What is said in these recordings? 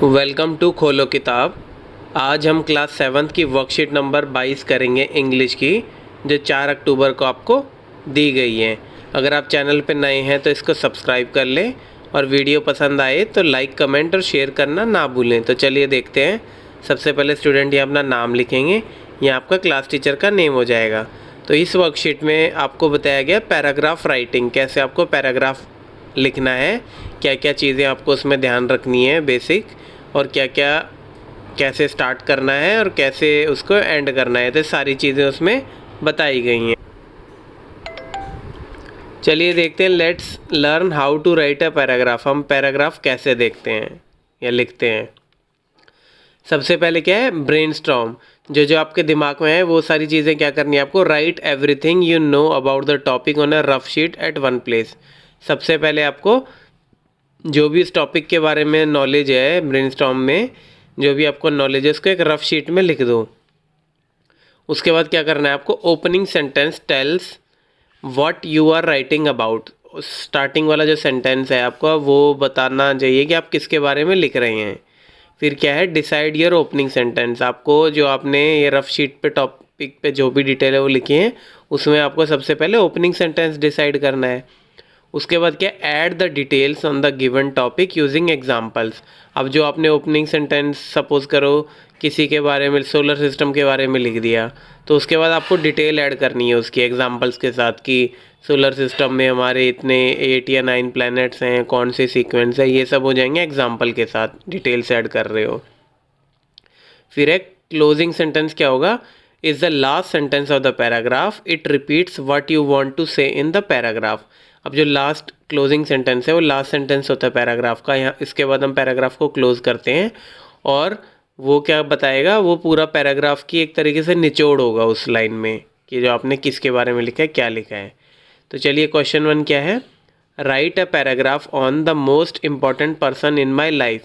Welcome to खोलो किताब। आज हम क्लास 7th की वर्कशीट नंबर 22 करेंगे इंग्लिश की, जो 4 अक्टूबर को आपको दी गई है। अगर आप चैनल पर नए हैं तो इसको सब्सक्राइब कर लें और वीडियो पसंद आए तो लाइक, कमेंट और शेयर करना ना भूलें। तो चलिए देखते हैं। सबसे पहले स्टूडेंट ये अपना नाम लिखेंगे, ये आपका क्लास टीचर का नेम हो जाएगा। तो इस वर्कशीट में आपको बताया गया पैराग्राफ राइटिंग, कैसे आपको पैराग्राफ लिखना है, क्या क्या चीज़ें आपको उसमें ध्यान रखनी है बेसिक, और क्या क्या कैसे स्टार्ट करना है और कैसे उसको एंड करना है। तो सारी चीज़ें उसमें बताई गई हैं। चलिए देखते हैं। Let's learn how to write a paragraph. हम पैराग्राफ कैसे देखते हैं या लिखते हैं। सबसे पहले क्या है, ब्रेनस्टॉर्म। जो जो आपके दिमाग में है वो सारी चीज़ें क्या करनी है आपको। Right everything you know about the topic on a rough sheet at one place. सबसे पहले आपको जो भी इस टॉपिक के बारे में नॉलेज है, ब्रेनस्टॉर्म में जो भी आपको नॉलेज है उसको एक रफ शीट में लिख दो। उसके बाद क्या करना है आपको, opening sentence tells what you are writing about. Starting वाला जो सेंटेंस है आपको वो बताना चाहिए कि आप किसके बारे में लिख रहे हैं। फिर क्या है, डिसाइड योर ओपनिंग सेंटेंस। आपको जो आपने ये रफ शीट पे टॉपिक पे जो भी डिटेल है वो लिखी है, उसमें आपको सबसे पहले ओपनिंग सेंटेंस डिसाइड करना है। उसके बाद क्या, add the details on the given topic using examples. अब जो आपने ओपनिंग सेंटेंस सपोज करो किसी के बारे में, सोलर सिस्टम के बारे में लिख दिया, तो उसके बाद आपको डिटेल ऐड करनी है उसकी एग्जांपल्स के साथ कि सोलर सिस्टम में हमारे इतने 8 या 9 प्लैनेट्स हैं, कौन से सीक्वेंस है, ये सब हो जाएंगे एग्जाम्पल के साथ, डिटेल्स ऐड कर रहे हो। फिर एक क्लोजिंग सेंटेंस क्या होगा, is the last sentence of the paragraph, it repeats what you want to say in the paragraph. अब जो लास्ट क्लोजिंग सेंटेंस है वो लास्ट सेंटेंस होता है पैराग्राफ का। यहाँ इसके बाद हम पैराग्राफ को क्लोज करते हैं और वो क्या बताएगा, वो पूरा पैराग्राफ की एक तरीके से निचोड़ होगा उस लाइन में कि जो आपने किसके बारे में लिखा है, क्या लिखा है। तो चलिए क्वेश्चन 1 क्या है, right a paragraph on the most important person in my life.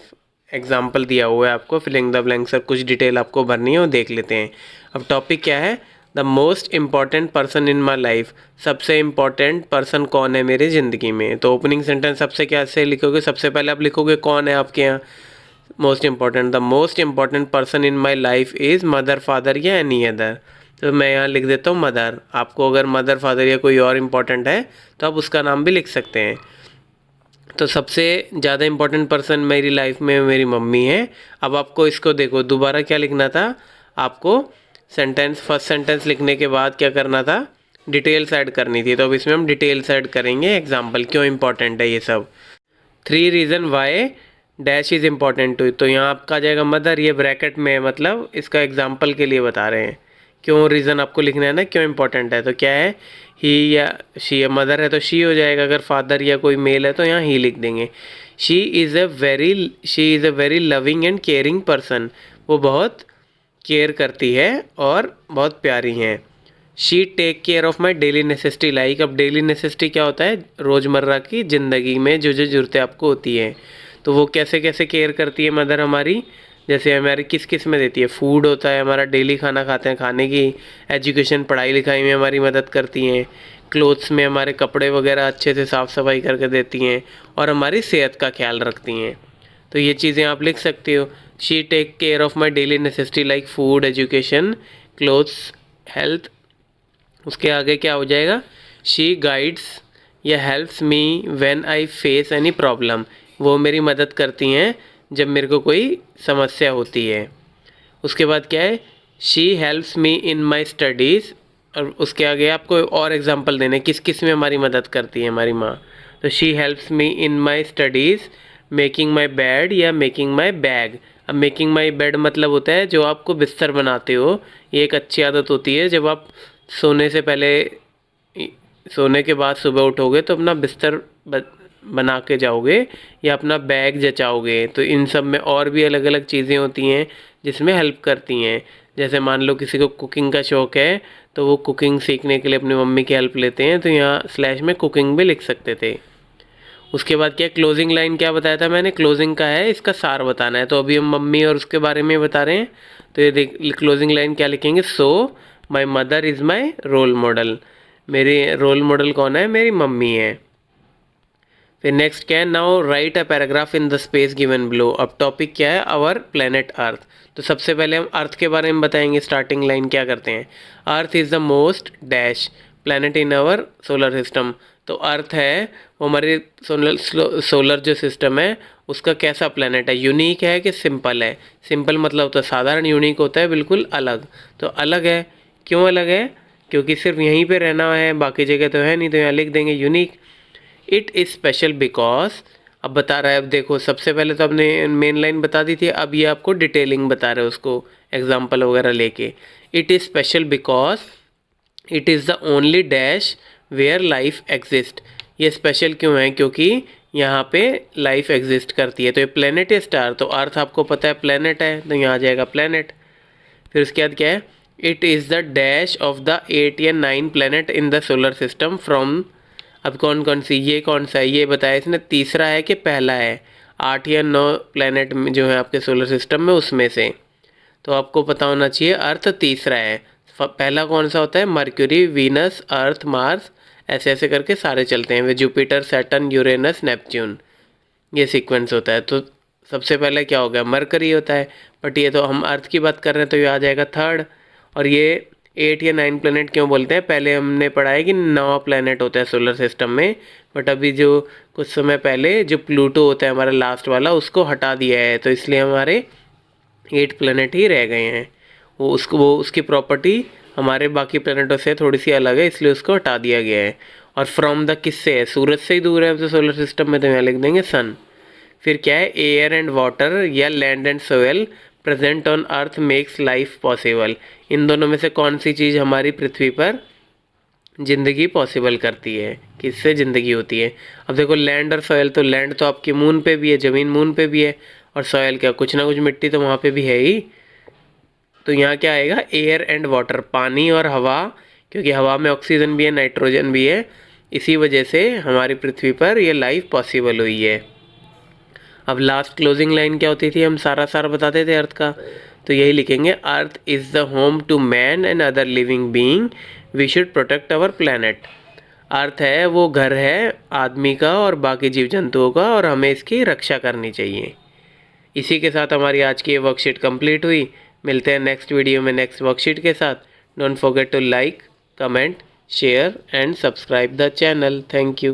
Example दिया हुआ है आपको, फिलिंग द ब्लैंक्स और कुछ डिटेल आपको भरनी है वो देख लेते हैं। अब टॉपिक क्या है, the most important person in my life. सबसे इम्पॉर्टेंट पर्सन कौन है मेरी ज़िंदगी में। तो ओपनिंग सेंटेंस सबसे कैसे लिखोगे, सबसे पहले आप लिखोगे कौन है आपके यहाँ most important. The most important person in my life is mother, father या एनी अदर। तो मैं यहाँ लिख देता हूँ मदर। आपको अगर मदर, फादर या कोई और इम्पॉर्टेंट है तो आप उसका नाम भी लिख सकते हैं। तो सबसे ज़्यादा इम्पॉर्टेंट पर्सन मेरी लाइफ में मेरी मम्मी है। अब आपको इसको देखो, दोबारा क्या लिखना था आपको, सेंटेंस फर्स्ट सेंटेंस लिखने के बाद क्या करना था, डिटेल्स ऐड करनी थी। तो अब इसमें हम डिटेल्स ऐड करेंगे, एग्जाम्पल क्यों इंपॉर्टेंट है ये सब। 3 reason why dash is important to. तो यहाँ आपका आ जाएगा मदर, ये ब्रैकेट में मतलब इसका एग्जाम्पल के लिए बता रहे हैं क्यों रीज़न आपको लिखना है ना, क्यों इंपॉर्टेंट है। तो क्या है, ही या शी। या मदर है तो शी हो जाएगा, अगर फादर या कोई मेल है तो यहाँ ही लिख देंगे। She is a very loving and caring person. वो बहुत केयर करती है और बहुत प्यारी हैं। She take care of my daily necessity like. अब डेली नेसेसिटी क्या होता है, रोज़मर्रा की ज़िंदगी में जो जो ज़रूरतें आपको होती है, तो वो कैसे कैसे केयर करती है मदर हमारी। जैसे हमारी किस किस में देती है, फूड होता है हमारा, डेली खाना खाते हैं, खाने की, एजुकेशन पढ़ाई लिखाई में हमारी मदद करती हैं, क्लोथ्स में हमारे कपड़े वगैरह अच्छे से साफ़ सफाई करके देती हैं, और हमारी सेहत का ख्याल रखती हैं। तो ये चीज़ें आप लिख सकते हो। She take care of my daily necessity like food, education, clothes, health. उसके आगे क्या हो जाएगा, शी गाइड्स या helps me when I face any problem. वो मेरी मदद करती हैं जब मेरे को कोई समस्या होती है। उसके बाद क्या है, she helps me in my studies. और उसके आगे आपको और एग्जांपल देने किस किस में हमारी मदद करती है हमारी माँ। तो she helps me in my studies making my bed या मेकिंग माई बैग। अब मेकिंग माई बेड मतलब होता है जो आपको बिस्तर बनाते हो। ये एक अच्छी आदत होती है, जब आप सोने से पहले, सोने के बाद सुबह उठोगे तो अपना बिस्तर बना के जाओगे या अपना बैग जचाओगे। तो इन सब में और भी अलग अलग चीज़ें होती हैं जिसमें हेल्प करती हैं। जैसे मान लो किसी को कुकिंग का शौक़ है तो वो कुकिंग सीखने के लिए अपनी मम्मी की हेल्प लेते हैं, तो यहाँ स्लैश में कुकिंग भी लिख सकते थे। उसके बाद क्या, क्लोजिंग लाइन क्या बताया था मैंने, क्लोजिंग का है इसका सार बताना है। तो अभी हम मम्मी और उसके बारे में बता रहे हैं, तो ये देख क्लोजिंग लाइन क्या लिखेंगे, so my mother is my role model. मेरी रोल मॉडल कौन है, मेरी मम्मी है। फिर नेक्स्ट क्या है, now write a paragraph in the space given below. अब टॉपिक क्या है, आवर प्लेनेट अर्थ। तो सबसे पहले हम अर्थ के बारे में बताएंगे। स्टार्टिंग लाइन क्या करते हैं, earth is the most dash planet in our solar system. तो अर्थ है वो हमारे सोलर जो सिस्टम है उसका कैसा प्लेनेट है, यूनिक है कि सिंपल है। सिंपल मतलब तो साधारण, यूनिक होता है बिल्कुल अलग। तो अलग है, क्यों अलग है, क्योंकि सिर्फ यहीं पे रहना है, बाकी जगह तो है नहीं, तो यहाँ लिख देंगे unique. It is special because, अब बता रहा है, अब देखो सबसे पहले तो आपने मेन लाइन बता दी थी, अब ये आपको डिटेलिंग बता रहे हैं उसको एग्जाम्पल वगैरह लेके। It is special because it is the only dash where life exist. ये स्पेशल क्यों है, क्योंकि यहाँ पे लाइफ एग्जिस्ट करती है। तो ये प्लेनेट है स्टार, तो अर्थ आपको पता है प्लेनेट है, तो यहाँ आ जाएगा प्लेनेट। फिर उसके बाद क्या है, it is the dash of the 8 या 9 planet in the solar system from. अब कौन कौन सी, ये कौन सा है, ये बताया इसने, तीसरा है कि पहला है, 8 या 9 प्लेनेट जो है आपके सोलर सिस्टम में उसमें से। तो आपको पता होना चाहिए अर्थ तीसरा है। पहला कौन सा होता है, मर्क्यूरी, वीनस, अर्थ, मार्स, ऐसे ऐसे करके सारे चलते हैं, वे जुपिटर, सैटर्न, यूरेनस, नेपच्यून, ये सीक्वेंस होता है। तो सबसे पहले क्या हो गया, मरकरी होता है, बट ये तो हम अर्थ की बात कर रहे हैं तो ये आ जाएगा थर्ड। और ये 8 या 9 प्लेनेट क्यों बोलते हैं, पहले हमने पढ़ा है कि 9 प्लेनेट होता है सोलर सिस्टम में, बट अभी जो कुछ समय पहले जो प्लूटो होता है हमारा लास्ट वाला, उसको हटा दिया है, तो इसलिए हमारे 8 प्लेनेट ही रह गए हैं। वो उसकी प्रॉपर्टी हमारे बाकी प्लेनेटों से थोड़ी सी अलग है, इसलिए उसको हटा दिया गया है। और फ्रॉम द किससे है, सूरज से ही दूर है तो सोलर सिस्टम में, तो यहाँ लिख देंगे सन। फिर क्या है, एयर एंड वाटर या land and soil present on earth makes life possible. इन दोनों में से कौन सी चीज़ हमारी पृथ्वी पर ज़िंदगी पॉसिबल करती है, किससे ज़िंदगी होती है। अब देखो लैंड और सॉयल, तो लैंड तो आपकी मून पे भी है, ज़मीन मून पे भी है, और सॉयल क्या, कुछ ना कुछ मिट्टी तो वहाँ पे भी है ही। तो यहाँ क्या आएगा, एयर एंड वाटर, पानी और हवा, क्योंकि हवा में ऑक्सीजन भी है, नाइट्रोजन भी है, इसी वजह से हमारी पृथ्वी पर यह लाइफ पॉसिबल हुई है। अब लास्ट क्लोजिंग लाइन क्या होती थी, हम सारा बताते थे अर्थ का, तो यही लिखेंगे, earth is the home to man and other living being, we should protect our planet. Earth है वो घर है आदमी का और बाकी जीव जंतुओं का, और हमें इसकी रक्षा करनी चाहिए। इसी के साथ हमारी आज की ये वर्कशीट कंप्लीट हुई। मिलते हैं नेक्स्ट वीडियो में नेक्स्ट वर्कशीट के साथ। Don't forget to like, comment, share and subscribe the channel. Thank you.